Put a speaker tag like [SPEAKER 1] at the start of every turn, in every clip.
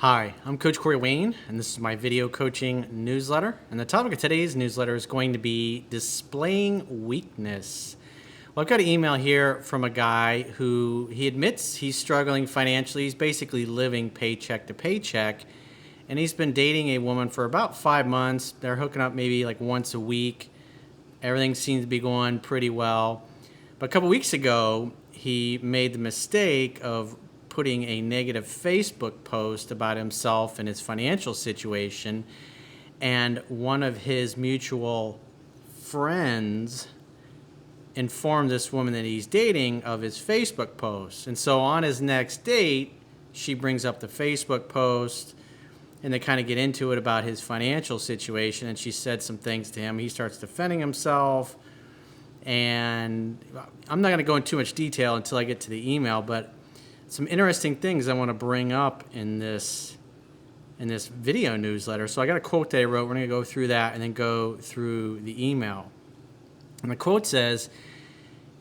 [SPEAKER 1] Hi, I'm Coach Corey Wayne, and this is my video coaching newsletter. And the topic of today's newsletter is going to be displaying weakness. Well, I've got an email here from a guy who he admits he's struggling financially. He's basically living paycheck to paycheck, and he's been dating a woman for about 5 months. They're hooking up maybe like once a week. Everything seems to be going pretty well. But a couple weeks ago, he made the mistake of putting a negative Facebook post about himself and his financial situation, and one of his mutual friends informed this woman that he's dating of his Facebook post. And so on his next date, she brings up the Facebook post, and they kind of get into it about his financial situation, and she said some things to him. He starts defending himself, and I'm not going to go into too much detail until I get to the email, but some interesting things I want to bring up in this video newsletter. So I got a quote that I wrote. We're going to go through that and then go through the email. And the quote says,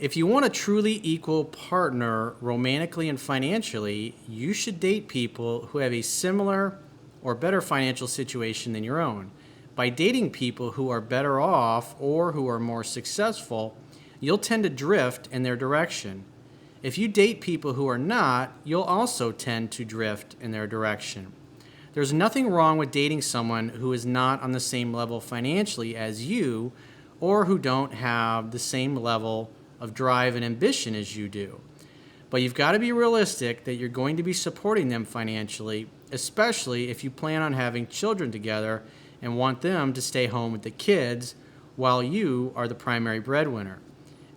[SPEAKER 1] "If you want a truly equal partner romantically and financially, you should date people who have a similar or better financial situation than your own. By dating people who are better off or who are more successful, you'll tend to drift in their direction. If you date people who are not, you'll also tend to drift in their direction. There's nothing wrong with dating someone who is not on the same level financially as you, or who don't have the same level of drive and ambition as you do. But you've got to be realistic that you're going to be supporting them financially, especially if you plan on having children together and want them to stay home with the kids while you are the primary breadwinner.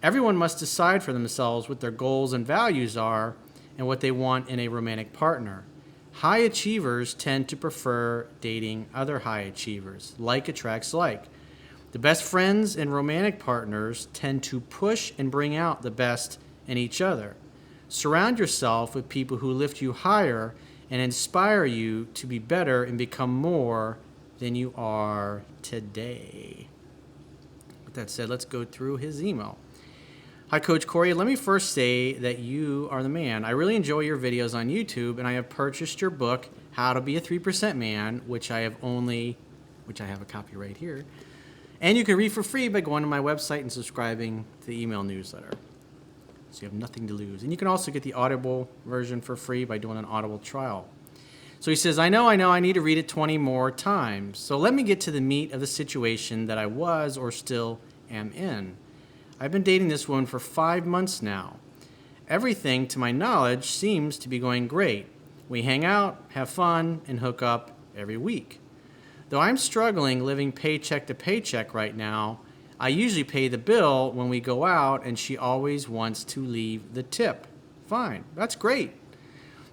[SPEAKER 1] Everyone must decide for themselves what their goals and values are and what they want in a romantic partner. High achievers tend to prefer dating other high achievers. Like attracts like. The best friends and romantic partners tend to push and bring out the best in each other. Surround yourself with people who lift you higher and inspire you to be better and become more than you are today." With that said, let's go through his email. "Hi, Coach Corey. Let me first say that you are the man. I really enjoy your videos on YouTube, and I have purchased your book, How to Be a 3% Man, which I have a copy right here. And you can read for free by going to my website and subscribing to the email newsletter. So you have nothing to lose. And you can also get the Audible version for free by doing an Audible trial." So he says, I know, I need to read it 20 more times. So let me get to the meat of the situation that I was or still am in. I've been dating this woman for 5 months now. Everything, to my knowledge, seems to be going great. We hang out, have fun, and hook up every week. Though I'm struggling living paycheck to paycheck right now, I usually pay the bill when we go out, and she always wants to leave the tip. Fine, that's great.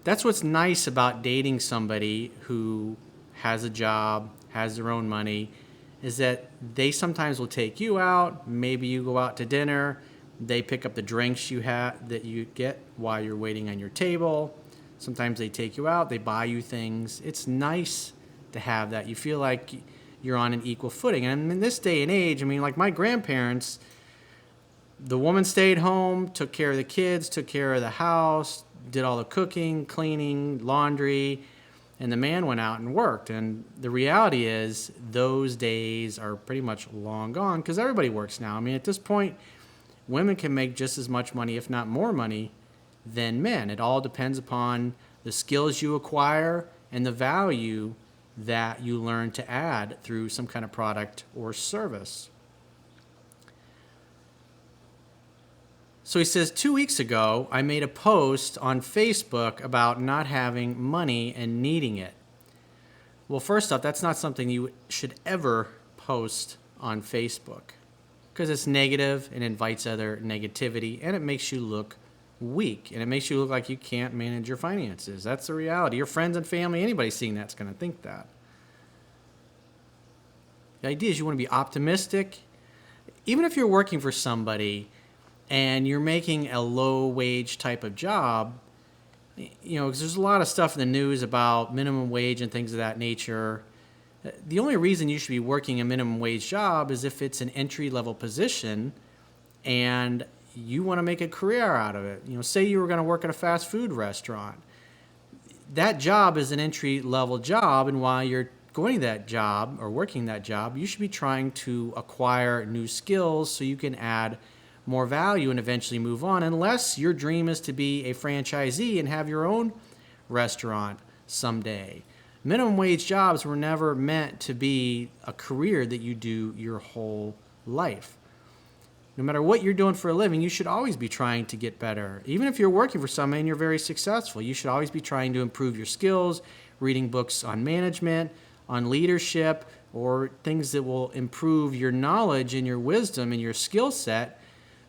[SPEAKER 1] That's what's nice about dating somebody who has a job, has their own money, is that they sometimes will take you out. Maybe you go out to dinner. They pick up the drinks that you get while you're waiting on your table. Sometimes they take you out. They buy you things. It's nice to have that. You feel like you're on an equal footing. And in this day and age, I mean, like my grandparents, the woman stayed home, took care of the kids, took care of the house, did all the cooking, cleaning, laundry, and the man went out and worked. And the reality is those days are pretty much long gone because everybody works now. I mean, at this point, women can make just as much money, if not more money, than men. It all depends upon the skills you acquire and the value that you learn to add through some kind of product or service. So he says, 2 weeks ago, I made a post on Facebook about not having money and needing it. Well, first off, that's not something you should ever post on Facebook because it's negative and invites other negativity, and it makes you look weak, and it makes you look like you can't manage your finances. That's the reality. Your friends and family, anybody seeing that's going to think that. The idea is you want to be optimistic. Even if you're working for somebody and you're making a low-wage type of job, because there's a lot of stuff in the news about minimum wage and things of that nature. The only reason you should be working a minimum wage job is if it's an entry-level position and you want to make a career out of it. Say you were going to work at a fast food restaurant. that job is an entry-level job, and while you're going to that job or working that job, you should be trying to acquire new skills so you can add more value and eventually move on, unless your dream is to be a franchisee and have your own restaurant someday. Minimum wage jobs were never meant to be a career that you do your whole life. No matter what you're doing for a living, you should always be trying to get better. Even if you're working for somebody and you're very successful, you should always be trying to improve your skills, reading books on management, on leadership, or things that will improve your knowledge and your wisdom and your skill set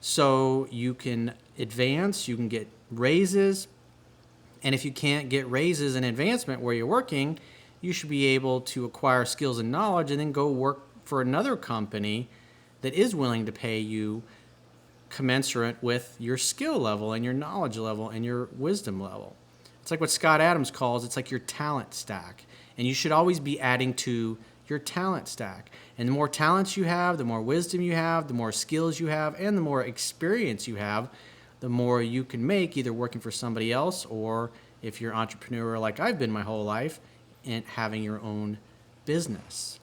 [SPEAKER 1] so you can advance, you can get raises. And if you can't get raises and advancement where you're working, you should be able to acquire skills and knowledge and then go work for another company that is willing to pay you commensurate with your skill level and your knowledge level and your wisdom level. It's like what Scott Adams calls, it's like your talent stack. And you should always be adding to your talent stack. And the more talents you have, the more wisdom you have, the more skills you have, and the more experience you have, the more you can make either working for somebody else or if you're an entrepreneur like I've been my whole life and having your own business.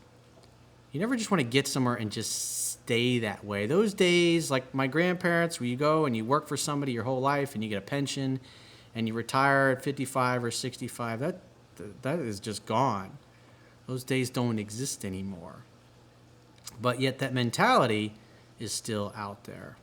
[SPEAKER 1] You never just want to get somewhere and just stay that way. Those days, like my grandparents, where you go and you work for somebody your whole life and you get a pension and you retire at 55 or 65, that is just gone. Those days don't exist anymore. But yet that mentality is still out there.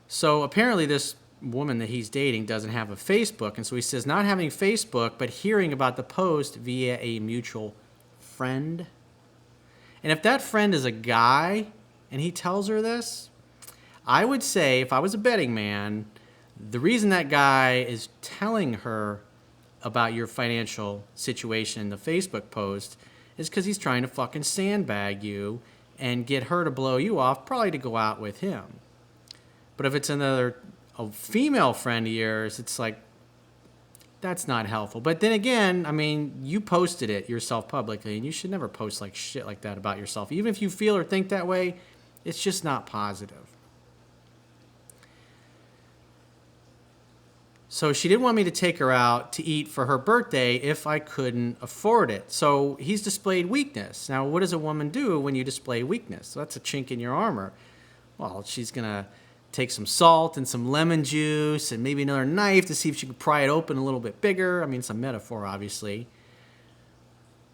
[SPEAKER 1] So apparently this woman that he's dating doesn't have a Facebook. And so he says not having Facebook, but hearing about the post via a mutual friend. And if that friend is a guy and he tells her this, I would say, if I was a betting man, the reason that guy is telling her about your financial situation in the Facebook post is because he's trying to fucking sandbag you and get her to blow you off, probably to go out with him. But if it's a female friend of yours, it's like, that's not helpful. But then again, I mean, you posted it yourself publicly, and you should never post like shit like that about yourself. Even if you feel or think that way, it's just not positive. So she didn't want me to take her out to eat for her birthday if I couldn't afford it. So he's displayed weakness. Now, what does a woman do when you display weakness? So that's a chink in your armor. Well, she's going to take some salt and some lemon juice and maybe another knife to see if she can pry it open a little bit bigger. I mean, it's a metaphor, obviously.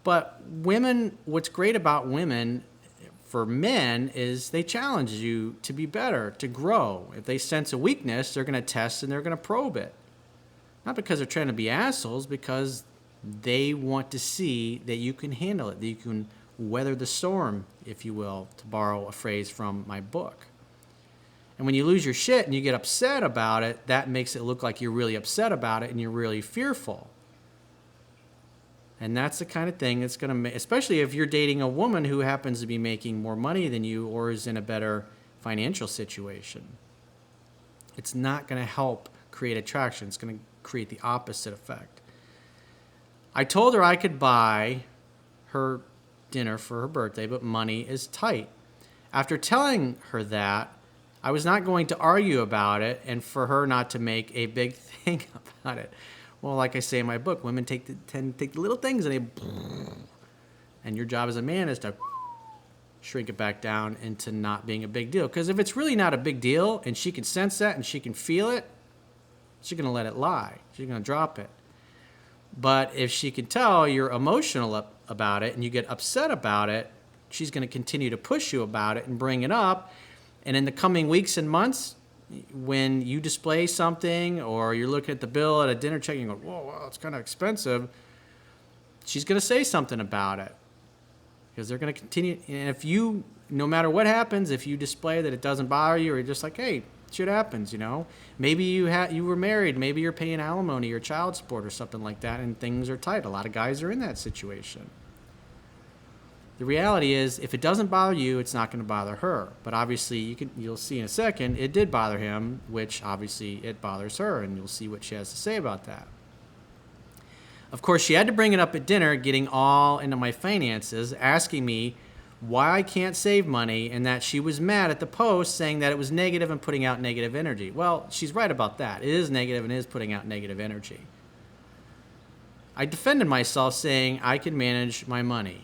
[SPEAKER 1] But women, what's great about women for men is they challenge you to be better, to grow. If they sense a weakness, they're going to test and they're going to probe it. Not because they're trying to be assholes, because they want to see that you can handle it, that you can weather the storm, if you will, to borrow a phrase from my book. And when you lose your shit and you get upset about it, that makes it look like you're really upset about it and you're really fearful. And that's the kind of thing that's going to make, especially if you're dating a woman who happens to be making more money than you or is in a better financial situation. It's not going to help create attraction. It's going to create the opposite effect. I told her I could buy her dinner for her birthday, but money is tight. After telling her that, I was not going to argue about it and for her not to make a big thing about it. Well, like I say in my book, women tend to take the little things and your job as a man is to shrink it back down into not being a big deal. Because if it's really not a big deal and she can sense that and she can feel it, she's going to let it lie. She's going to drop it. But if she can tell you're emotional about it and you get upset about it, she's going to continue to push you about it and bring it up. And in the coming weeks and months, when you display something or you're looking at the bill at a dinner check and you go, whoa, it's kind of expensive, she's going to say something about it. Because they're going to continue. And if you, no matter what happens, if you display that it doesn't bother you or you're just like, hey, shit happens, you know. Maybe you were married. Maybe you're paying alimony or child support or something like that and things are tight. A lot of guys are in that situation. The reality is, if it doesn't bother you, it's not going to bother her. But obviously, you'll see in a second, it did bother him, which obviously it bothers her, and you'll see what she has to say about that. Of course, she had to bring it up at dinner, getting all into my finances, asking me why I can't save money, and that she was mad at the post saying that it was negative and putting out negative energy. Well, she's right about that. It is negative and is putting out negative energy. I defended myself saying I could manage my money.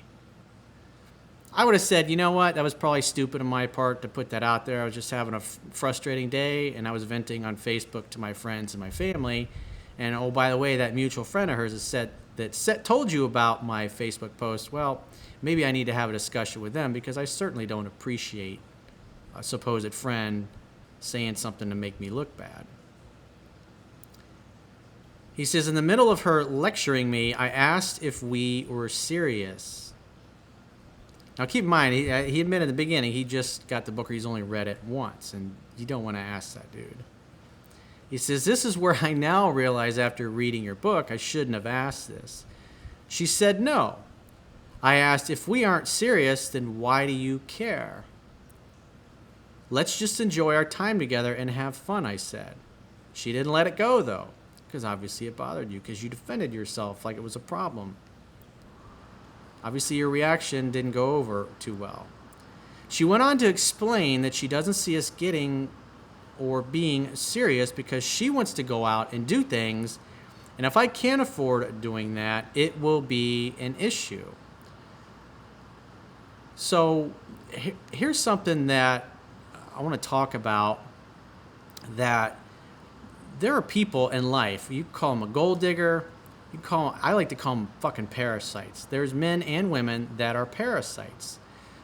[SPEAKER 1] I would have said, you know what, that was probably stupid on my part to put that out there. I was just having a frustrating day, and I was venting on Facebook to my friends and my family. And oh, by the way, that mutual friend of hers told you about my Facebook post. Well, maybe I need to have a discussion with them, because I certainly don't appreciate a supposed friend saying something to make me look bad. He says, in the middle of her lecturing me, I asked if we were serious. Now, keep in mind, he admitted in the beginning he just got the book, or he's only read it once, and you don't want to ask that dude. He says, this is where I now realize after reading your book, I shouldn't have asked this. She said no. I asked, if we aren't serious, then why do you care? Let's just enjoy our time together and have fun, I said. She didn't let it go, though, because obviously it bothered you, because you defended yourself like it was a problem. Obviously, your reaction didn't go over too well. She went on to explain that she doesn't see us getting or being serious because she wants to go out and do things, and if I can't afford doing that, it will be an issue. So here's something that I want to talk about, that there are people in life, you call them a gold digger, I like to call them fucking parasites. There's men and women that are parasites.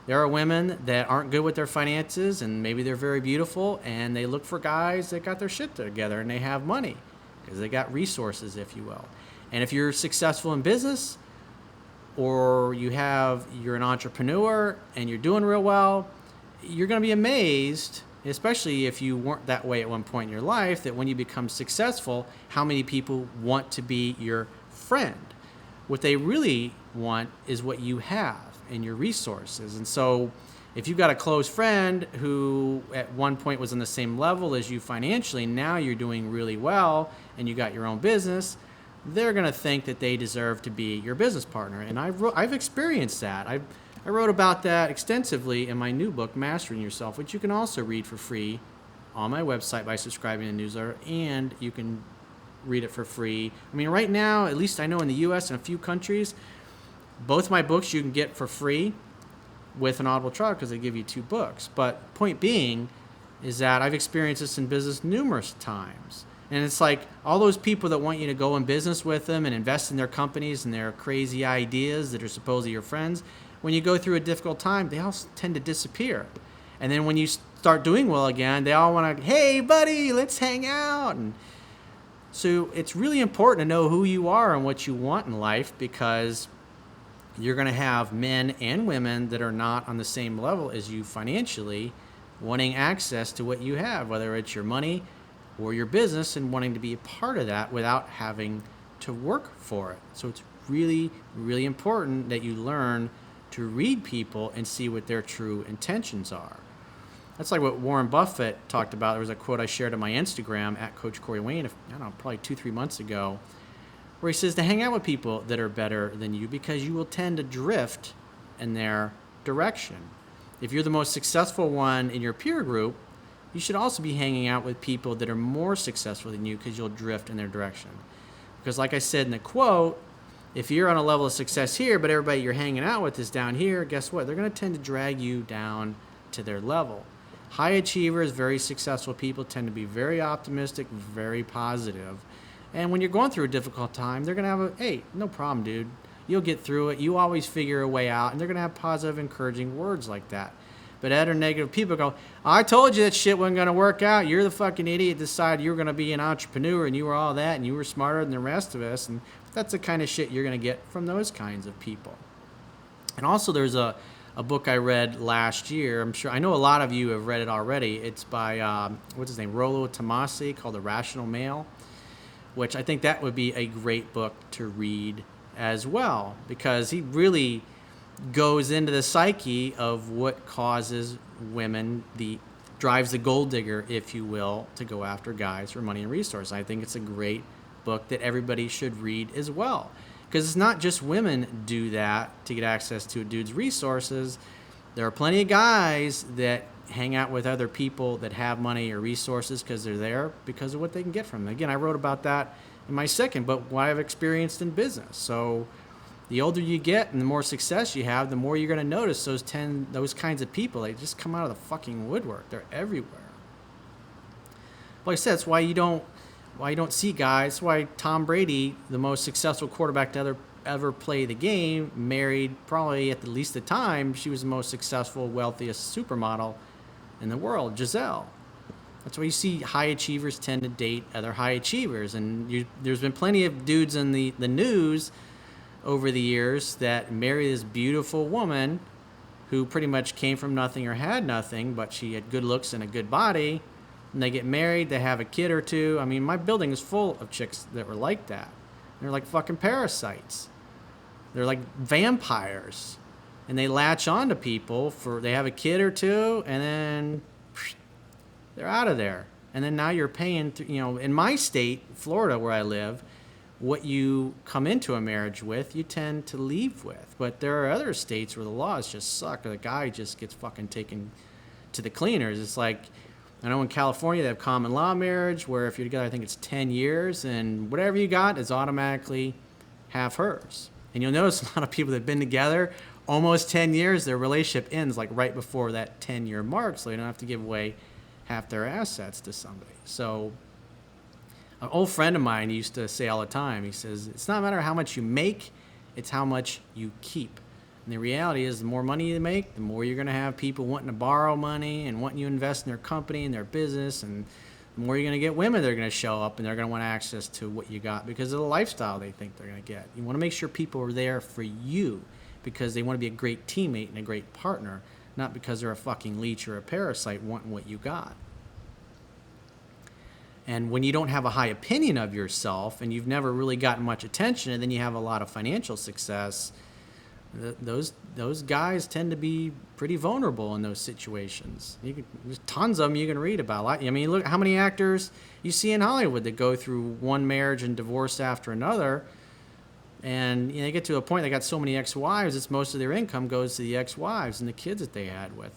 [SPEAKER 1] There are women that aren't good with their finances, and maybe they're very beautiful, and they look for guys that got their shit together and they have money because they got resources, if you will. And if you're successful in business, or you're an entrepreneur and you're doing real well, you're going to be amazed, especially if you weren't that way at one point in your life, that when you become successful, how many people want to be your friend. What they really want is what you have and your resources. And so if you've got a close friend who at one point was on the same level as you financially, now you're doing really well and you got your own business, they're going to think that they deserve to be your business partner. And I've experienced that. I wrote about that extensively in my new book, Mastering Yourself, which you can also read for free on my website by subscribing to the newsletter, and you can read it for free. I mean, right now, at least I know in the U.S. and a few countries, both my books you can get for free with an Audible trial because they give you 2 books. But point being is that I've experienced this in business numerous times. And it's like all those people that want you to go in business with them and invest in their companies and their crazy ideas that are supposedly your friends, when you go through a difficult time, they all tend to disappear. And then when you start doing well again, they all want to, hey, buddy, let's hang out. And so it's really important to know who you are and what you want in life, because you're going to have men and women that are not on the same level as you financially, wanting access to what you have, whether it's your money or your business, and wanting to be a part of that without having to work for it. So it's really, really important that you learn to read people and see what their true intentions are. That's like what Warren Buffett talked about. There was a quote I shared on my Instagram at Coach Corey Wayne, I don't know, probably 2-3 months ago, where he says to hang out with people that are better than you, because you will tend to drift in their direction. If you're the most successful one in your peer group, you should also be hanging out with people that are more successful than you, because you'll drift in their direction. Because like I said in the quote, if you're on a level of success here, but everybody you're hanging out with is down here, guess what? They're going to tend to drag you down to their level. High achievers, very successful people tend to be very optimistic, very positive. And when you're going through a difficult time, they're going to have hey, no problem, dude. You'll get through it. You always figure a way out. And they're going to have positive, encouraging words like that. But other negative people go, I told you that shit wasn't going to work out. You're the fucking idiot that decided you were going to be an entrepreneur and you were all that and you were smarter than the rest of us. And that's the kind of shit you're going to get from those kinds of people. And also there's a book I read last year. I know a lot of you have read it already. It's by, what's his name, Rollo Tomasi, called The Rational Male, which I think that would be a great book to read as well, because he really goes into the psyche of what causes women, drives the gold digger, if you will, to go after guys for money and resources. I think it's a great book that everybody should read as well, because it's not just women do that to get access to a dude's resources. There are plenty of guys that hang out with other people that have money or resources because they're there because of what they can get from them. Again, I wrote about that in my second book, what I've experienced in business. So the older you get and the more success you have, the more you're going to notice those kinds of people. They just come out of the fucking woodwork. They're everywhere. Like I said, that's why you don't see guys. That's why Tom Brady, the most successful quarterback to ever play the game, married probably at the least the time she was the most successful, wealthiest supermodel in the world, Giselle. That's why you see high achievers tend to date other high achievers. And there's been plenty of dudes in the news over the years that marry this beautiful woman who pretty much came from nothing or had nothing, but she had good looks and a good body. And they get married, they have a kid or two. I mean, my building is full of chicks that were like that. They're like fucking parasites. They're like vampires. And they latch on to people they have a kid or two, and then they're out of there. And then now you're paying, in my state, Florida, where I live, what you come into a marriage with, you tend to leave with. But there are other states where the laws just suck, or the guy just gets fucking taken to the cleaners. It's like, I know in California they have common law marriage, where if you're together, I think it's 10 years, and whatever you got is automatically half hers. And you'll notice a lot of people that have been together almost 10 years, their relationship ends like right before that 10-year mark, so they don't have to give away half their assets to somebody. So an old friend of mine used to say all the time, he says, it's not a matter how much you make, it's how much you keep. And the reality is, the more money you make, the more you're going to have people wanting to borrow money and wanting you to invest in their company and their business, and the more you're going to get women that are going to show up and they're going to want access to what you got because of the lifestyle they think they're going to get. You want to make sure people are there for you because they want to be a great teammate and a great partner, not because they're a fucking leech or a parasite wanting what you got. And when you don't have a high opinion of yourself and you've never really gotten much attention, and then you have a lot of financial success, those guys tend to be pretty vulnerable in those situations. There's tons of them you can read about. I mean, look how many actors you see in Hollywood that go through one marriage and divorce after another, and they get to a point they got so many ex-wives, it's most of their income goes to the ex-wives and the kids that they had with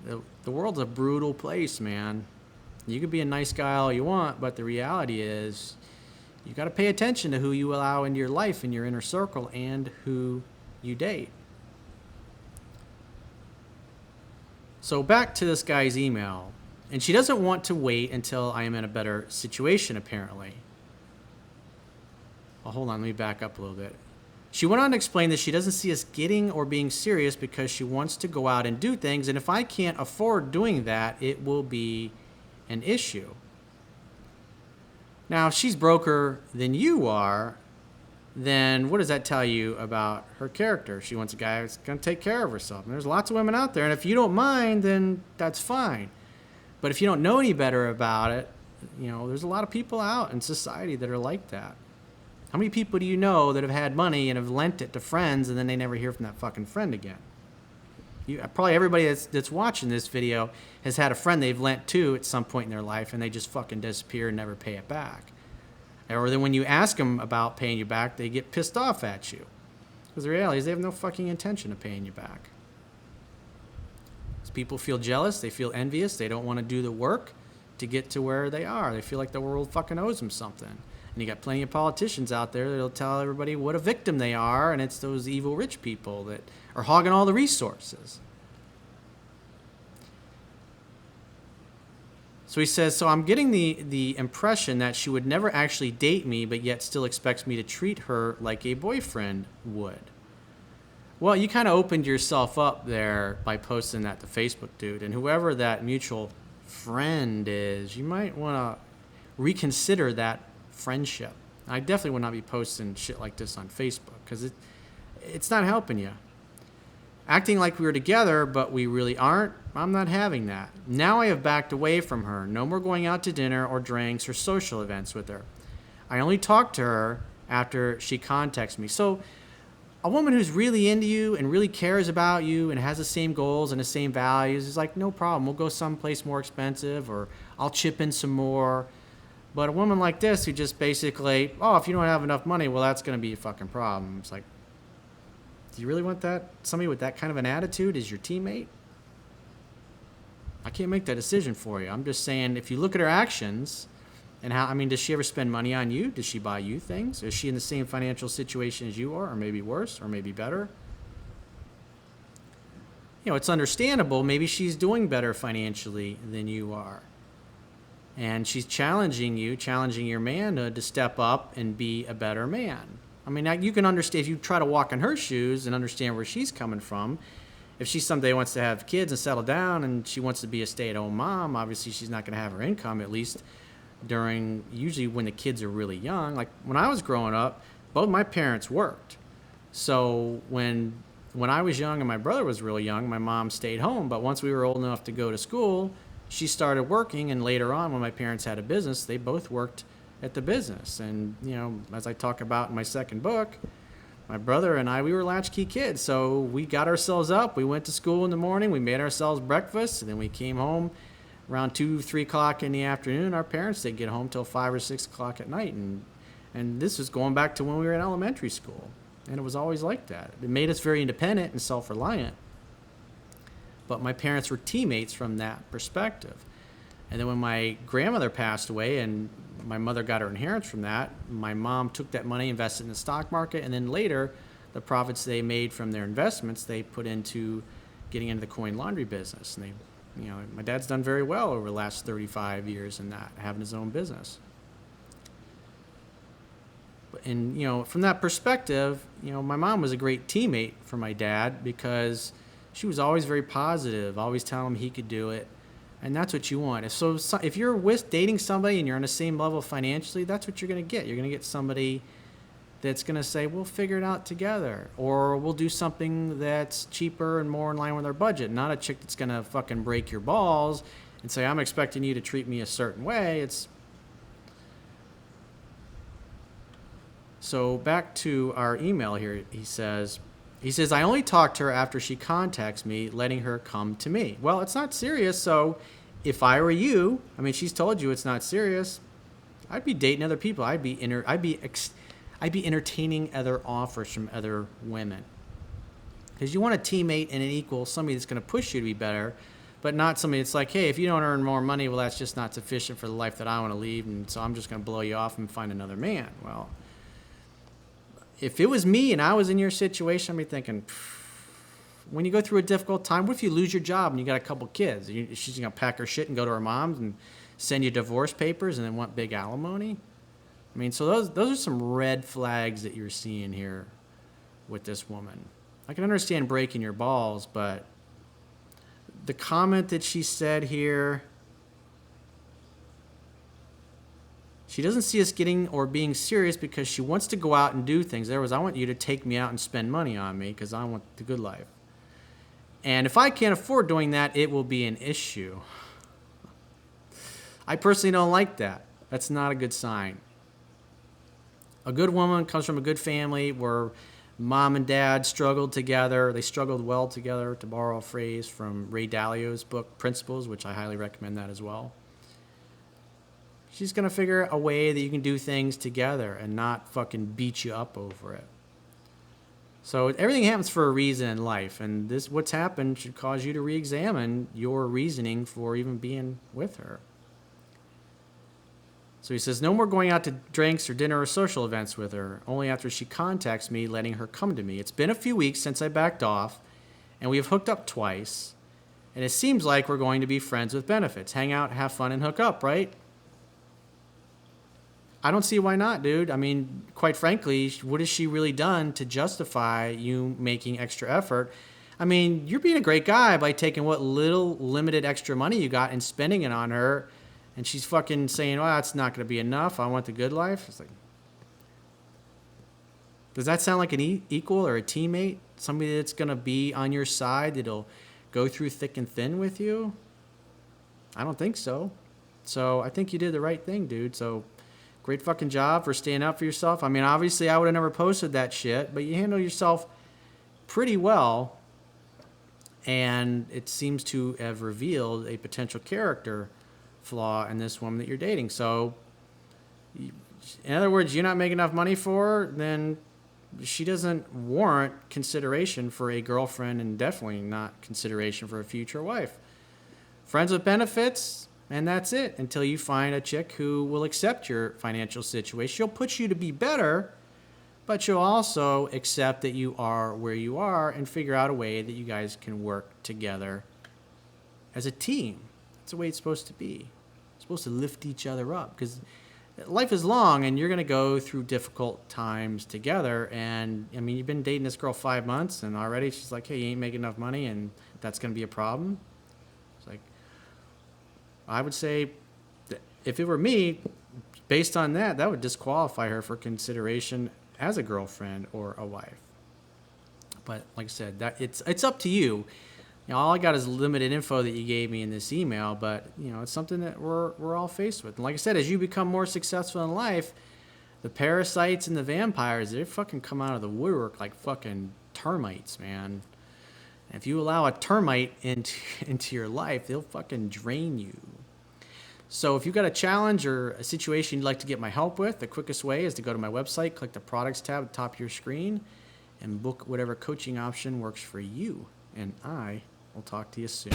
[SPEAKER 1] them. The world's a brutal place, man. You could be a nice guy all you want, but the reality is you got to pay attention to who you allow into your life, in your inner circle, and who you date. So back to this guy's email. And she doesn't want to wait until I am in a better situation, apparently. Well, hold on, let me back up a little bit. She went on to explain that she doesn't see us getting or being serious because she wants to go out and do things, and if I can't afford doing that, it will be an issue. Now, if she's broker than you are, then what does that tell you about her character? She wants a guy who's going to take care of herself. And there's lots of women out there, and if you don't mind, then that's fine. But if you don't know any better about it, there's a lot of people out in society that are like that. How many people do you know that have had money and have lent it to friends and then they never hear from that fucking friend again? Probably everybody that's watching this video has had a friend they've lent to at some point in their life and they just fucking disappear and never pay it back. Or then when you ask them about paying you back, they get pissed off at you. Because the reality is they have no fucking intention of paying you back. People feel jealous, they feel envious, they don't want to do the work to get to where they are. They feel like the world fucking owes them something. And you got plenty of politicians out there that'll tell everybody what a victim they are, and it's those evil rich people that are hogging all the resources. So he says, so I'm getting the impression that she would never actually date me, but yet still expects me to treat her like a boyfriend would. Well, you kind of opened yourself up there by posting that to Facebook, dude. And whoever that mutual friend is, you might want to reconsider that friendship. I definitely would not be posting shit like this on Facebook because it's not helping you. Acting like we were together, but we really aren't, I'm not having that. Now I have backed away from her. No more going out to dinner or drinks or social events with her. I only talk to her after she contacts me. So a woman who's really into you and really cares about you and has the same goals and the same values is like, no problem. We'll go someplace more expensive or I'll chip in some more. But a woman like this who just basically, if you don't have enough money, well, that's going to be a fucking problem. It's like, Do you really want that? Somebody with that kind of an attitude is your teammate? I can't make that decision for you. I'm just saying, if you look at her actions and how, I mean, does she ever spend money on you? Does she buy you things? Is she in the same financial situation as you are, or maybe worse, or maybe better? You know, it's understandable. Maybe she's doing better financially than you are. And she's challenging you, challenging your manhood to step up and be a better man. I mean, now you can understand if you try to walk in her shoes and understand where she's coming from. If she someday wants to have kids and settle down and she wants to be a stay-at-home mom, obviously she's not going to have her income, at least during, usually when the kids are really young. Like when I was growing up, both my parents worked. So when I was young and my brother was really young, my mom stayed home. But once we were old enough to go to school, she started working. And later on, when my parents had a business, they both worked at the business. And, you know, as I talk about in my second book, my brother and I, we were latchkey kids. So we got ourselves up. We went to school in the morning. We made ourselves breakfast. And then we came home around 2, 3 o'clock in the afternoon. Our parents didn't get home till 5 or 6 o'clock at night. And this is going back to when we were in elementary school. And it was always like that. It made us very independent and self-reliant. But my parents were teammates from that perspective. And then when my grandmother passed away and my mother got her inheritance from that, my mom took that money, invested in the stock market, and then later the profits they made from their investments they put into getting into the coin laundry business. And they, you know, my dad's done very well over the last 35 years in that, having his own business. And, you know, from that perspective, you know, my mom was a great teammate for my dad because she was always very positive, always telling him he could do it. And that's what you want. So if you're dating somebody and you're on the same level financially, that's what you're going to get. You're going to get somebody that's going to say, we'll figure it out together. Or we'll do something that's cheaper and more in line with our budget. Not a chick that's going to fucking break your balls and say, I'm expecting you to treat me a certain way. So back to our email here, he says, I only talk to her after she contacts me, letting her come to me. Well, it's not serious, so if I were you, I mean, she's told you it's not serious, I'd be dating other people. I'd be entertaining other offers from other women. Because you want a teammate and an equal, somebody that's going to push you to be better, but not somebody that's like, hey, if you don't earn more money, well, that's just not sufficient for the life that I want to lead, and so I'm just going to blow you off and find another man. Well, if it was me and I was in your situation, I'd be thinking, when you go through a difficult time, what if you lose your job and you got a couple kids? She's going to pack her shit and go to her mom's and send you divorce papers and then want big alimony? I mean, so those are some red flags that you're seeing here with this woman. I can understand breaking your balls, but the comment that she said here, she doesn't see us getting or being serious because she wants to go out and do things. There was, I want you to take me out and spend money on me because I want the good life. And if I can't afford doing that, it will be an issue. I personally don't like that. That's not a good sign. A good woman comes from a good family where mom and dad struggled together. They struggled well together, to borrow a phrase from Ray Dalio's book, Principles, which I highly recommend that as well. She's going to figure a way that you can do things together and not fucking beat you up over it. So everything happens for a reason in life, and this, what's happened, should cause you to re-examine your reasoning for even being with her. So he says, no more going out to drinks or dinner or social events with her, only after she contacts me, letting her come to me. It's been a few weeks since I backed off, and we have hooked up twice, and it seems like we're going to be friends with benefits. Hang out, have fun, and hook up, right? I don't see why not, dude. I mean, quite frankly, what has she really done to justify you making extra effort? I mean, you're being a great guy by taking what little limited extra money you got and spending it on her, and she's fucking saying, well, it's not going to be enough. I want the good life. It's like, does that sound like an equal or a teammate? Somebody that's going to be on your side, that'll go through thick and thin with you? I don't think so. So I think you did the right thing, dude. So great fucking job for staying up for yourself. I mean, obviously, I would have never posted that shit, but you handle yourself pretty well, and it seems to have revealed a potential character flaw in this woman that you're dating. So, in other words, you're not making enough money for her, then she doesn't warrant consideration for a girlfriend, and definitely not consideration for a future wife. Friends with benefits, and that's it until you find a chick who will accept your financial situation. She'll put you to be better, but you'll also accept that you are where you are and figure out a way that you guys can work together as a team. That's the way it's supposed to be. It's supposed to lift each other up, because life is long and you're going to go through difficult times together. And I mean, you've been dating this girl 5 months and already she's like, hey, you ain't making enough money and that's going to be a problem. It's like, I would say that if it were me, based on that, that would disqualify her for consideration as a girlfriend or a wife. But like I said, that it's up to you. You know, all I got is limited info that you gave me in this email, but you know, it's something that we're all faced with. And like I said, as you become more successful in life, the parasites and the vampires, they fucking come out of the woodwork like fucking termites, man. And if you allow a termite into your life, they'll fucking drain you. So if you've got a challenge or a situation you'd like to get my help with, the quickest way is to go to my website, click the products tab at the top of your screen, and book whatever coaching option works for you. And I will talk to you soon.